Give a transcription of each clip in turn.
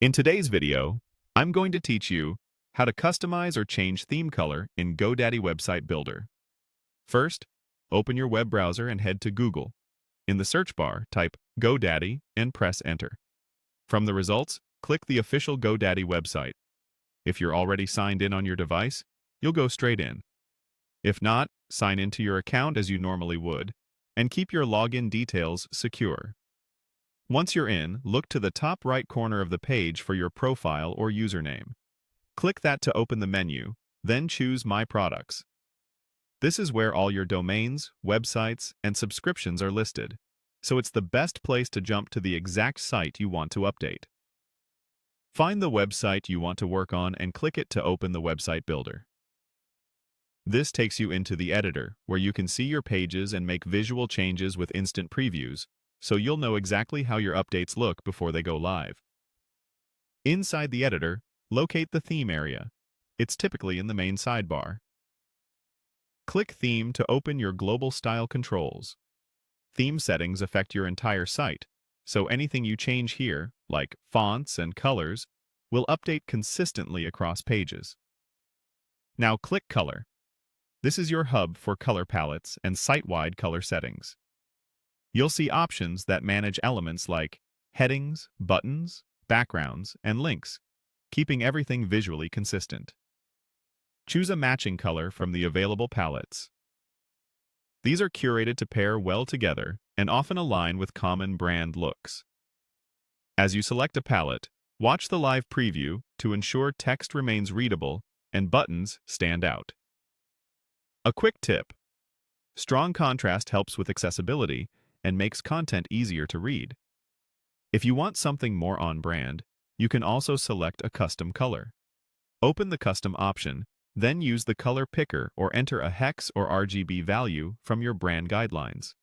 In today's video, I'm going to teach you how to customize or change theme color in GoDaddy Website Builder. First, open your web browser and head to Google. In the search bar, type GoDaddy and press Enter. From the results, click the official GoDaddy website. If you're already signed in on your device, you'll go straight in. If not, sign into your account as you normally would, and keep your login details secure. Once you're in, look to the top right corner of the page for your profile or username. Click that to open the menu, then choose My Products. This is where all your domains, websites, and subscriptions are listed, so it's the best place to jump to the exact site you want to update. Find the website you want to work on and click it to open the website builder. This takes you into the editor, where you can see your pages and make visual changes with instant previews, so you'll know exactly how your updates look before they go live. Inside the editor, locate the theme area. It's typically in the main sidebar. Click Theme to open your global style controls. Theme settings affect your entire site, so anything you change here, like fonts and colors, will update consistently across pages. Now click Color. This is your hub for color palettes and site-wide color settings. You'll see options that manage elements like headings, buttons, backgrounds, and links, keeping everything visually consistent. Choose a matching color from the available palettes. These are curated to pair well together and often align with common brand looks. As you select a palette, watch the live preview to ensure text remains readable and buttons stand out. A quick tip: strong contrast helps with accessibility and makes content easier to read. If you want something more on-brand, you can also select a custom color. Open the custom option, then use the color picker or enter a hex or RGB value from your brand guidelines.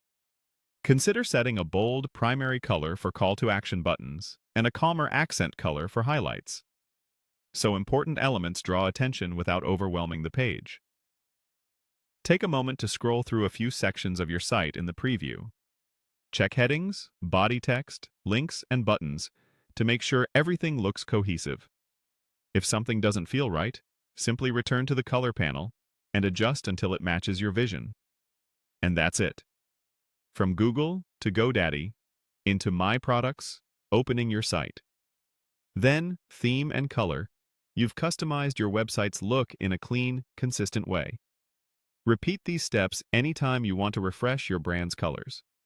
Consider setting a bold primary color for call-to-action buttons and a calmer accent color for highlights, so important elements draw attention without overwhelming the page. Take a moment to scroll through a few sections of your site in the preview. Check headings, body text, links, and buttons to make sure everything looks cohesive. If something doesn't feel right, simply return to the color panel and adjust until it matches your vision. And that's it. From Google to GoDaddy, into My Products, opening your site. Then, theme and color, you've customized your website's look in a clean, consistent way. Repeat these steps anytime you want to refresh your brand's colors.